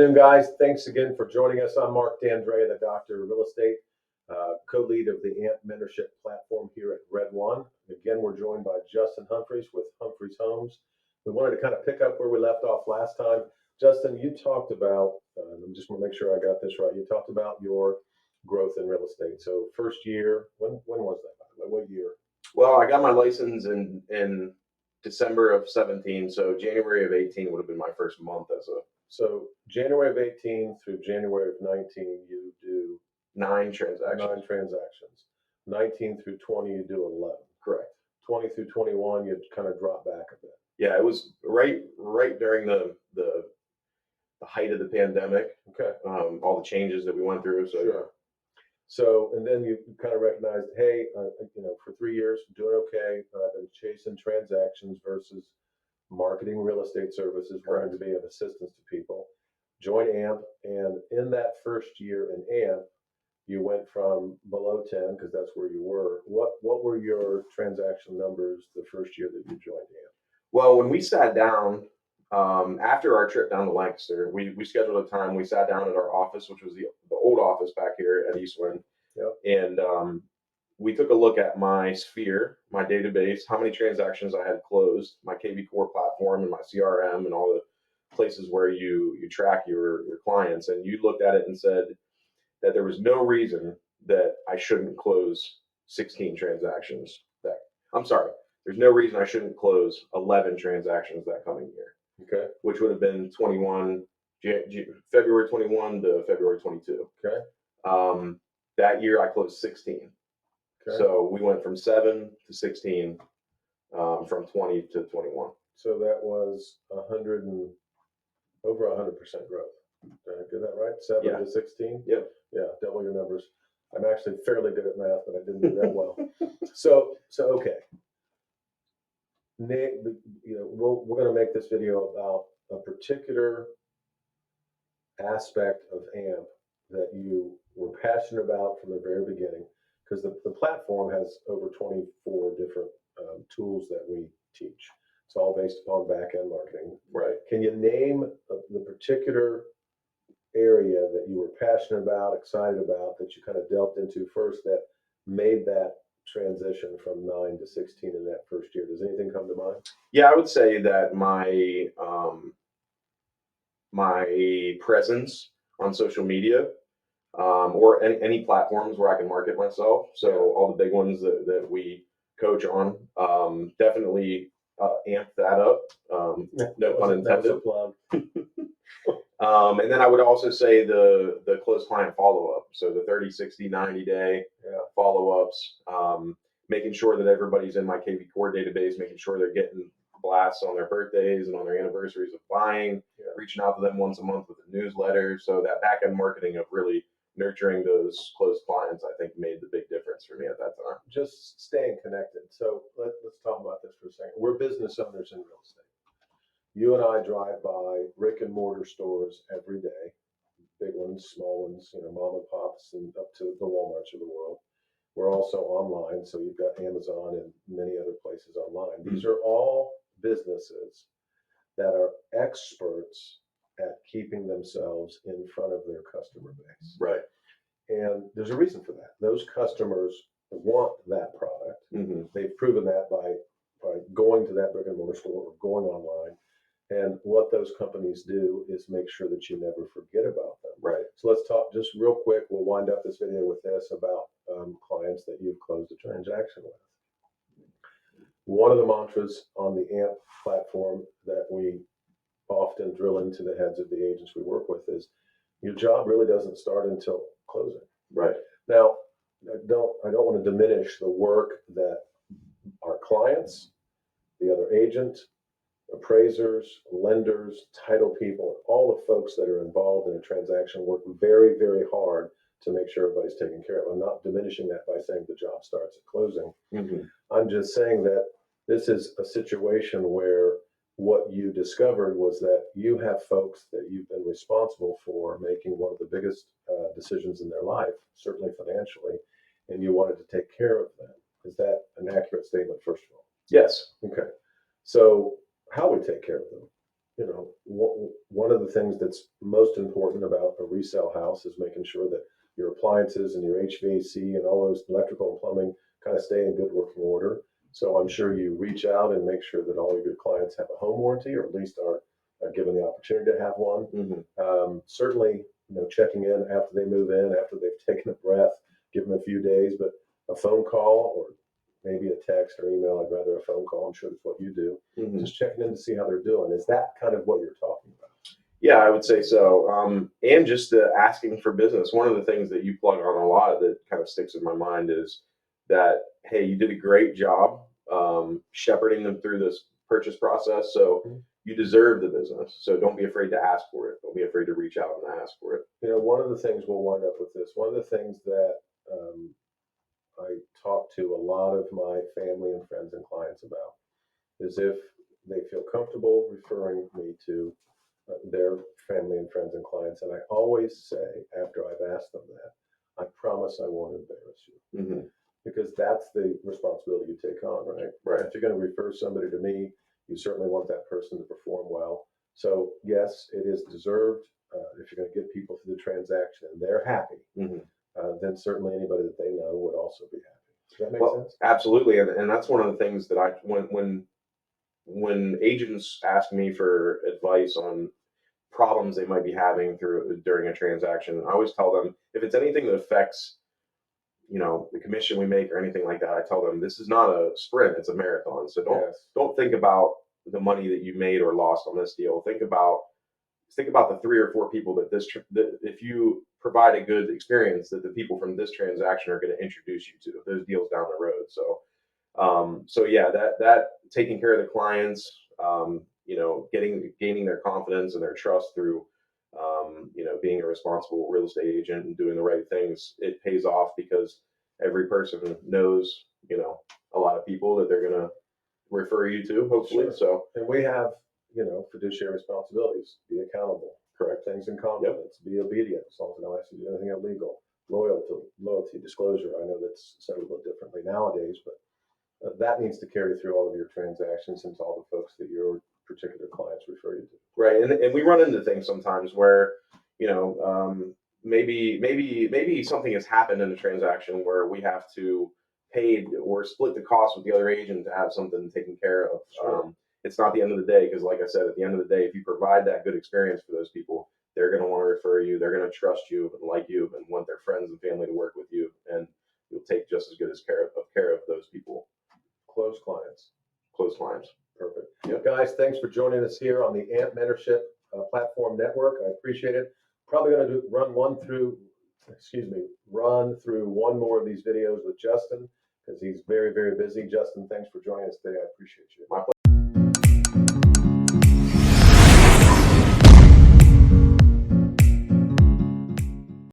afternoon, guys. Thanks again for joining us. I'm Mark D'Andrea, the Doctor of Real Estate, co-lead of the AMP Mentorship platform here at Red One. Again, we're joined by Justin Humphreys with Humphreys Homes. We wanted to kind of pick up where we left off last time. Justin, you talked about, I just want to make sure I got this right. You talked about your growth in real estate. So first year, when was that, by the way? What year? Well, I got my license in December of 17, so January of 18 would have been my first month as a. So January of 18 through January of 19, you do 9 transactions. 9 transactions. 19 through 20, you do 11. Correct. 20 through 21, you kind of drop back a bit. Yeah, it was right during the height of the pandemic. Okay. All the changes that we went through. So sure. So, and then you kind of recognized, hey, for 3 years, doing okay. I've been chasing transactions versus marketing real estate services, wanting to be of assistance to people. Join AMP, and in that first year in AMP, you went from below 10 because that's where you were. What were your transaction numbers the first year that you joined AMP? Well, when we sat down after our trip down to Lancaster, we scheduled a time. We sat down at our office, which was the old office back here at Eastwind. Yep. And we took a look at my sphere, my database, how many transactions I had closed, my KB Core platform and my CRM and all the places where you track your clients. And you looked at it and said that there was no reason that I shouldn't close 16 transactions. There's no reason I shouldn't close 11 transactions that coming year. Okay. Which would have been February 21 to February 22. Okay. That year I closed 16. Okay. So we went from 7 to 16, from 20 to 21. So that was over 100% growth. Did I get that right? 7 to 16? Yep. Yeah, double your numbers. I'm actually fairly good at math, but I didn't do that well. So okay. Nick, we're going to make this video about a particular aspect of AMP that you were passionate about from the very beginning, because the platform has over 24 different tools that we teach. It's all based upon back-end marketing. Right. Can you name the particular area that you were passionate about, excited about, that you kind of delved into first that made that transition from 9 to 16 in that first year? Does anything come to mind? Yeah, I would say that my my presence on social media, or any platforms where I can market myself. So all the big ones that we coach on, definitely amp that up. No pun intended. And then I would also say the close client follow-up. So the 30, 60, 90 day follow-ups, making sure that everybody's in my KB Core database, making sure they're getting blasts on their birthdays and on their anniversaries of buying, reaching out to them once a month with a newsletter. So that back-end marketing of really nurturing those close clients, I think, made the big difference for me at that time. Just staying connected. So let's talk about this for a second. We're business owners in real estate. You and I drive by brick and mortar stores every day, big ones, small ones, mom and pops, and up to the Walmarts of the world. We're also online, so you've got Amazon and many other places online. These are all businesses that are experts at keeping themselves in front of their customer base. Right. And there's a reason for that. Those customers want that product. Mm-hmm. They've proven that by going to that brick and mortar store or going online. And what those companies do is make sure that you never forget about them. Right. So let's talk just real quick. We'll wind up this video with this about clients that you've closed a transaction with. One of the mantras on the AMP platform that we often drill into the heads of the agents we work with is your job really doesn't start until closing. Right. Now, I don't want to diminish the work that our clients, the other agent, appraisers, lenders, title people, all the folks that are involved in a transaction work very, very hard to make sure everybody's taken care of. I'm not diminishing that by saying the job starts at closing. Mm-hmm. I'm just saying that this is a situation where what you discovered was that you have folks that you've been responsible for making one of the biggest decisions in their life, certainly financially, and you wanted to take care of them. Is that an accurate statement, first of all? Yes. Okay. So how we take care of them? One of the things that's most important about a resale house is making sure that your appliances and your HVAC and all those electrical and plumbing kind of stay in good working order. So I'm sure you reach out and make sure that all of your clients have a home warranty, or at least are given the opportunity to have one. Certainly, checking in after they move in, after they've taken a breath, give them a few days, but a phone call or maybe a text or email. I'd rather a phone call. I'm sure that's what you do. Just checking in to see how they're doing. Is that kind of what you're talking about? Yeah, I would say so. And just the asking for business. One of the things that you plug on a lot that kind of sticks in my mind is that, hey, you did a great job shepherding them through this purchase process. So you deserve the business. So don't be afraid to ask for it. Don't be afraid to reach out and ask for it. One of the things we'll wind up with this, one of the things that I talk to a lot of my family and friends and clients about is if they feel comfortable referring me to their family and friends and clients. And I always say, after I've asked them that, I promise I won't embarrass you. Because that's the responsibility you take on, right? Right. If you're going to refer somebody to me, you certainly want that person to perform well. So yes, it is deserved. If you're going to get people through the transaction and they're happy, then certainly anybody that they know would also be happy. Does that make sense? Absolutely. And that's one of the things that when agents ask me for advice on problems they might be having during a transaction, I always tell them, if it's anything that affects the commission we make or anything like that, I tell them this is not a sprint, it's a marathon. So don't think about the money that you made or lost on this deal. Think about the 3 or 4 people that if you provide a good experience, that the people from this transaction are going to introduce you to those deals down the road. So yeah, that taking care of the clients, gaining their confidence and their trust through being a responsible real estate agent and doing the right things, it pays off because every person knows a lot of people that they're going to refer you to, hopefully. Sure. So, and we have fiduciary responsibilities. Be accountable, correct things in confidence, be obedient as long as no one has to do anything illegal. Loyalty, disclosure. I know that's said a little differently nowadays, but that needs to carry through all of your transactions and to all the folks that your particular clients refer you to. Right, and we run into things sometimes where maybe something has happened in a transaction where we have to pay or split the cost with the other agent to have something taken care of. Sure. It's not the end of the day, because like I said, at the end of the day, if you provide that good experience for those people, they're going to want to refer you, they're going to trust you and like you and want their friends and family to work with you, and you'll take just as good care of those people. Close clients. Perfect. Yep. Guys, thanks for joining us here on the AMP Mentorship Platform Network. I appreciate it. Probably going to run through one more of these videos with Justin, because he's very, very busy. Justin, thanks for joining us today. I appreciate you. My pleasure.